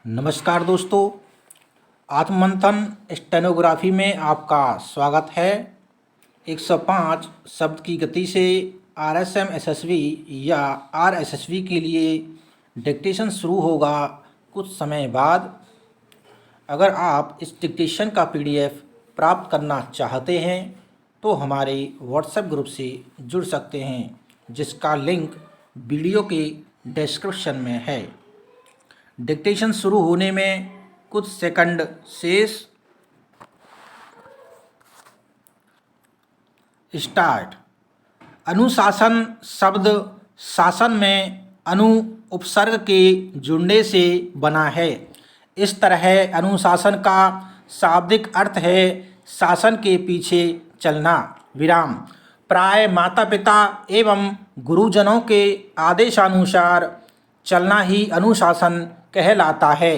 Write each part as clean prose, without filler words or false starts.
नमस्कार दोस्तों, आत्ममंथन स्टेनोग्राफी में आपका स्वागत है। 105 शब्द की गति से आरएसएम एसएसवी या आरएसएसवी के लिए डिक्टेशन शुरू होगा कुछ समय बाद। अगर आप इस डिक्टेशन का पीडीएफ प्राप्त करना चाहते हैं तो हमारे व्हाट्सएप ग्रुप से जुड़ सकते हैं, जिसका लिंक वीडियो के डिस्क्रिप्शन में है। डिक्टेशन शुरू होने में कुछ सेकंड शेष। स्टार्ट। अनुशासन शब्द शासन में अनु उपसर्ग के जुड़ने से बना है। इस तरह अनुशासन का शाब्दिक अर्थ है शासन के पीछे चलना विराम। प्राय माता पिता एवं गुरुजनों के आदेशानुसार चलना ही अनुशासन कहलाता है,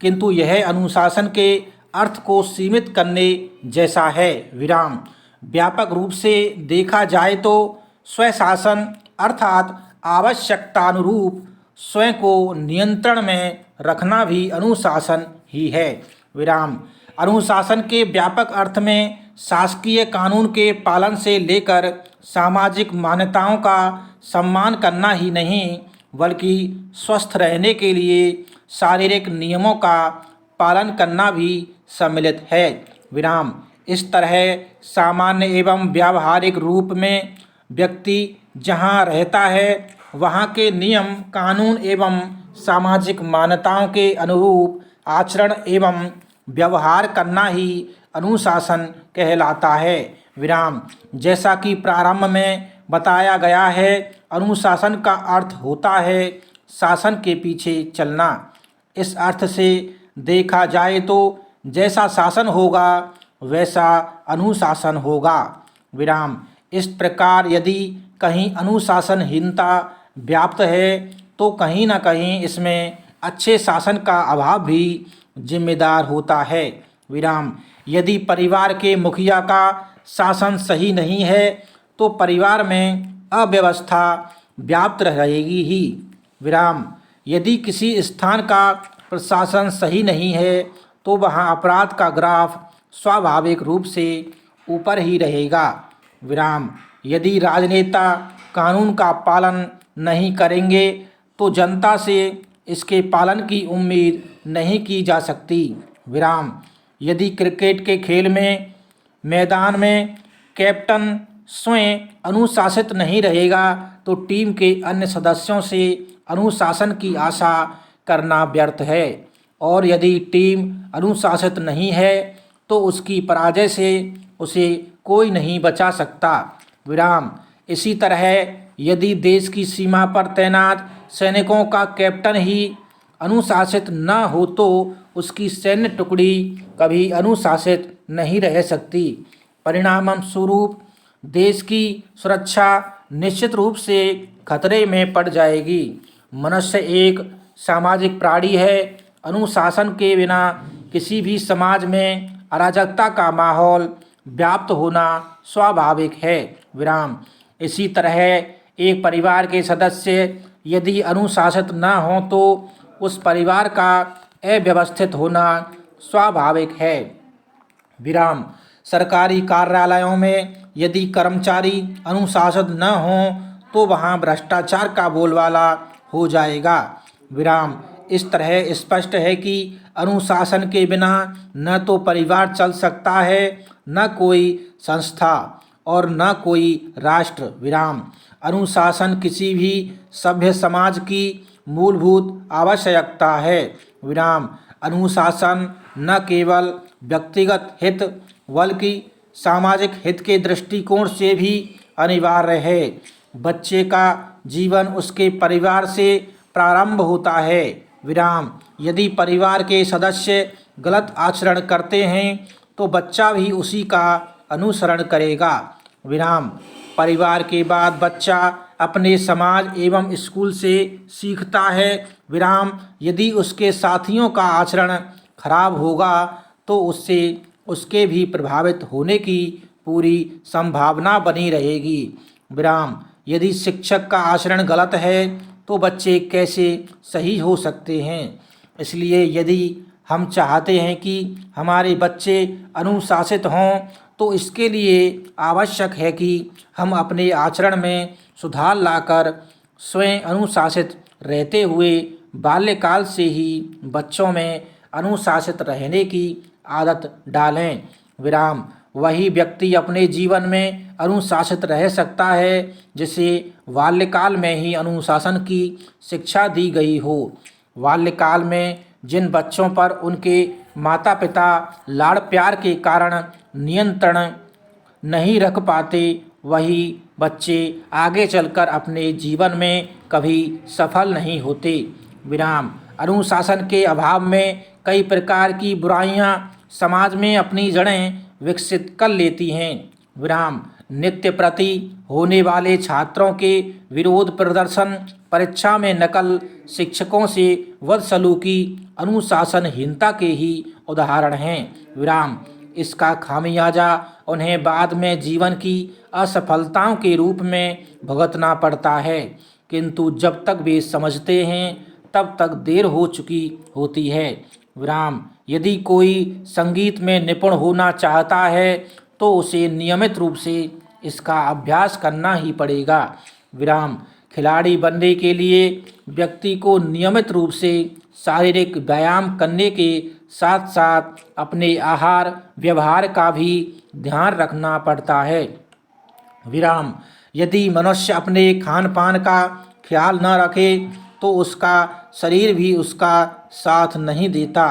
किंतु यह अनुशासन के अर्थ को सीमित करने जैसा है विराम। व्यापक रूप से देखा जाए तो स्वशासन अर्थात आवश्यकतानुरूप स्वयं को नियंत्रण में रखना भी अनुशासन ही है विराम। अनुशासन के व्यापक अर्थ में शासकीय कानून के पालन से लेकर सामाजिक मान्यताओं का सम्मान करना ही नहीं, बल्कि स्वस्थ रहने के लिए शारीरिक नियमों का पालन करना भी सम्मिलित है विराम। इस तरह सामान्य एवं व्यावहारिक रूप में व्यक्ति जहाँ रहता है वहाँ के नियम कानून एवं सामाजिक मान्यताओं के अनुरूप आचरण एवं व्यवहार करना ही अनुशासन कहलाता है विराम। जैसा कि प्रारंभ में बताया गया है, अनुशासन का अर्थ होता है शासन के पीछे चलना। इस अर्थ से देखा जाए तो जैसा शासन होगा वैसा अनुशासन होगा विराम। इस प्रकार यदि कहीं अनुशासनहीनता व्याप्त है तो कहीं न कहीं इसमें अच्छे शासन का अभाव भी जिम्मेदार होता है विराम। यदि परिवार के मुखिया का शासन सही नहीं है तो परिवार में अव्यवस्था व्याप्त रहेगी ही विराम। यदि किसी स्थान का प्रशासन सही नहीं है तो वहाँ अपराध का ग्राफ स्वाभाविक रूप से ऊपर ही रहेगा विराम। यदि राजनेता कानून का पालन नहीं करेंगे तो जनता से इसके पालन की उम्मीद नहीं की जा सकती विराम। यदि क्रिकेट के खेल में मैदान में कैप्टन स्वयं अनुशासित नहीं रहेगा तो टीम के अन्य सदस्यों से अनुशासन की आशा करना व्यर्थ है, और यदि टीम अनुशासित नहीं है तो उसकी पराजय से उसे कोई नहीं बचा सकता विराम। इसी तरह यदि देश की सीमा पर तैनात सैनिकों का कैप्टन ही अनुशासित न हो तो उसकी सैन्य टुकड़ी कभी अनुशासित नहीं रह सकती। परिणाम स्वरूप देश की सुरक्षा निश्चित रूप से खतरे में पड़ जाएगी। मनुष्य एक सामाजिक प्राणी है। अनुशासन के बिना किसी भी समाज में अराजकता का माहौल व्याप्त होना स्वाभाविक है विराम। इसी तरह एक परिवार के सदस्य यदि अनुशासित न हो तो उस परिवार का अव्यवस्थित होना स्वाभाविक है विराम। सरकारी कार्यालयों में यदि कर्मचारी अनुशासित न हो तो वहाँ भ्रष्टाचार का बोलबाला हो जाएगा विराम। इस तरह स्पष्ट है कि अनुशासन के बिना न तो परिवार चल सकता है, न कोई संस्था और न कोई राष्ट्र विराम। अनुशासन किसी भी सभ्य समाज की मूलभूत आवश्यकता है विराम। अनुशासन न केवल व्यक्तिगत हित बल्कि सामाजिक हित के दृष्टिकोण से भी अनिवार्य है। बच्चे का जीवन उसके परिवार से प्रारंभ होता है विराम। यदि परिवार के सदस्य गलत आचरण करते हैं तो बच्चा भी उसी का अनुसरण करेगा विराम। परिवार के बाद बच्चा अपने समाज एवं स्कूल से सीखता है विराम। यदि उसके साथियों का आचरण खराब होगा तो उससे उसके भी प्रभावित होने की पूरी संभावना बनी रहेगी विराम। यदि शिक्षक का आचरण गलत है तो बच्चे कैसे सही हो सकते हैं। इसलिए यदि हम चाहते हैं कि हमारे बच्चे अनुशासित हों तो इसके लिए आवश्यक है कि हम अपने आचरण में सुधार लाकर स्वयं अनुशासित रहते हुए बाल्यकाल से ही बच्चों में अनुशासित रहने की आदत डालें। विराम वही व्यक्ति अपने जीवन में अनुशासित रह सकता है जिसे बाल्यकाल में ही अनुशासन की शिक्षा दी गई हो। बाल्यकाल में जिन बच्चों पर उनके माता पिता लाड़ प्यार के कारण नियंत्रण नहीं रख पाते वही बच्चे आगे चलकर अपने जीवन में कभी सफल नहीं होते। विराम अनुशासन के अभाव में कई प्रकार की बुराइयां समाज में अपनी जड़ें विकसित कर लेती हैं। विराम नित्य प्रति होने वाले छात्रों के विरोध प्रदर्शन, परीक्षा में नकल, शिक्षकों से बदसलूकी अनुशासनहीनता के ही उदाहरण हैं। विराम इसका खामियाजा उन्हें बाद में जीवन की असफलताओं के रूप में भुगतना पड़ता है, किंतु जब तक वे समझते हैं तब तक देर हो चुकी होती है। विराम यदि कोई संगीत में निपुण होना चाहता है तो उसे नियमित रूप से इसका अभ्यास करना ही पड़ेगा। विराम खिलाड़ी बनने के लिए व्यक्ति को नियमित रूप से शारीरिक व्यायाम करने के साथ साथ अपने आहार व्यवहार का भी ध्यान रखना पड़ता है। विराम यदि मनुष्य अपने खान पान का ख्याल न रखे तो उसका शरीर भी उसका साथ नहीं देता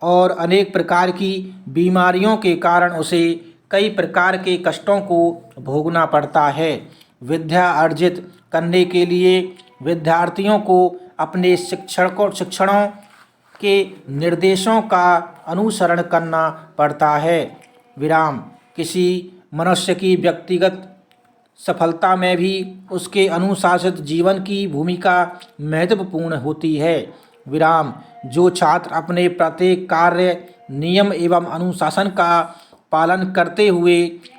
और अनेक प्रकार की बीमारियों के कारण उसे कई प्रकार के कष्टों को भोगना पड़ता है। विद्या अर्जित करने के लिए विद्यार्थियों को अपने शिक्षणों के निर्देशों का अनुसरण करना पड़ता है। विराम किसी मनुष्य की व्यक्तिगत सफलता में भी उसके अनुशासित जीवन की भूमिका महत्वपूर्ण होती है। विराम जो छात्र अपने प्रत्येक कार्य नियम एवं अनुशासन का पालन करते हुए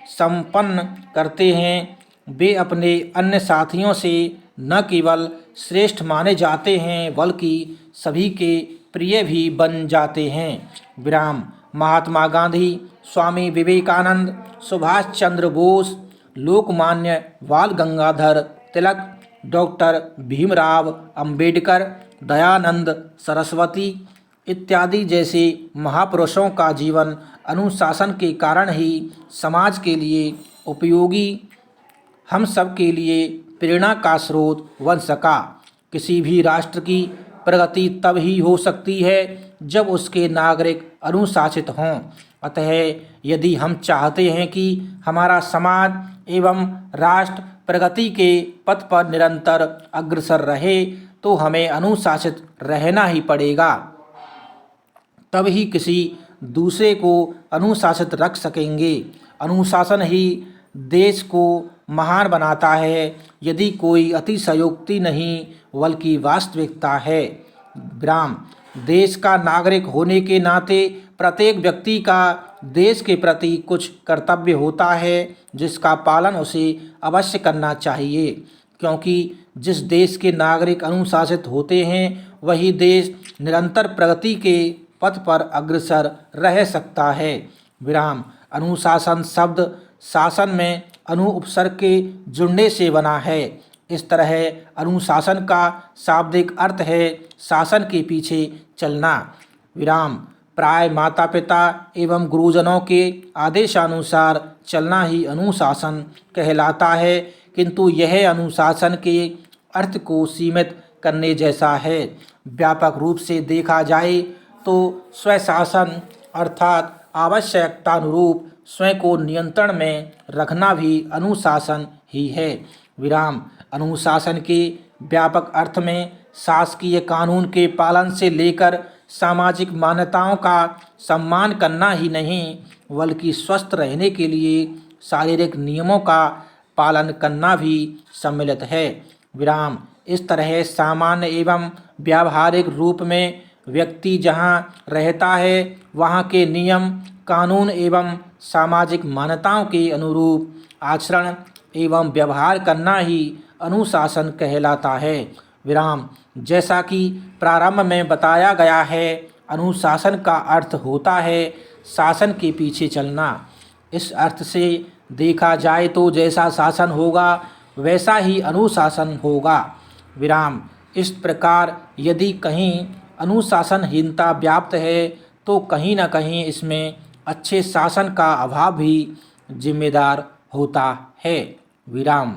संपन्न करते हैं वे अपने अन्य साथियों से न केवल श्रेष्ठ माने जाते हैं बल्कि सभी के प्रिय भी बन जाते हैं। विराम महात्मा गांधी, स्वामी विवेकानंद, सुभाष चंद्र बोस, लोकमान्य बाल गंगाधर तिलक, डॉक्टर भीमराव अंबेडकर, दयानंद सरस्वती इत्यादि जैसे महापुरुषों का जीवन अनुशासन के कारण ही समाज के लिए उपयोगी, हम सब के लिए प्रेरणा का स्रोत बन सका। किसी भी राष्ट्र की प्रगति तब ही हो सकती है जब उसके नागरिक अनुशासित हों। अतः यदि हम चाहते हैं कि हमारा समाज एवं राष्ट्र प्रगति के पथ पर निरंतर अग्रसर रहे तो हमें अनुशासित रहना ही पड़ेगा, तब ही किसी दूसरे को अनुशासित रख सकेंगे। अनुशासन ही देश को महान बनाता है। यदि कोई अतिशयोक्ति नहीं बल्कि वास्तविकता है। विराम देश का नागरिक होने के नाते प्रत्येक व्यक्ति का देश के प्रति कुछ कर्तव्य होता है जिसका पालन उसे अवश्य करना चाहिए, क्योंकि जिस देश के नागरिक अनुशासित होते हैं वही देश निरंतर प्रगति के पथ पर अग्रसर रह सकता है। विराम अनुशासन शब्द शासन में अनु उपसर्ग के जुड़ने से बना है। इस तरह अनुशासन का शाब्दिक अर्थ है शासन के पीछे चलना। विराम प्राय माता पिता एवं गुरुजनों के आदेशानुसार चलना ही अनुशासन कहलाता है, किंतु यह अनुशासन के अर्थ को सीमित करने जैसा है। व्यापक रूप से देखा जाए तो स्वशासन अर्थात आवश्यकतानुरूप स्वयं को नियंत्रण में रखना भी अनुशासन ही है। विराम अनुशासन के व्यापक अर्थ में शासकीय कानून के पालन से लेकर सामाजिक मान्यताओं का सम्मान करना ही नहीं बल्कि स्वस्थ रहने के लिए शारीरिक नियमों का पालन करना भी सम्मिलित है। विराम इस तरह सामान्य एवं व्यावहारिक रूप में व्यक्ति जहाँ रहता है वहाँ के नियम कानून एवं सामाजिक मान्यताओं के अनुरूप आचरण एवं व्यवहार करना ही अनुशासन कहलाता है। विराम। जैसा कि प्रारंभ में बताया गया है, अनुशासन का अर्थ होता है शासन के पीछे चलना। इस अर्थ से देखा जाए तो जैसा शासन होगा वैसा ही अनुशासन होगा। विराम। इस प्रकार यदि कहीं अनुशासनहीनता व्याप्त है तो कहीं न कहीं इसमें अच्छे शासन का अभाव भी जिम्मेदार होता है। विराम।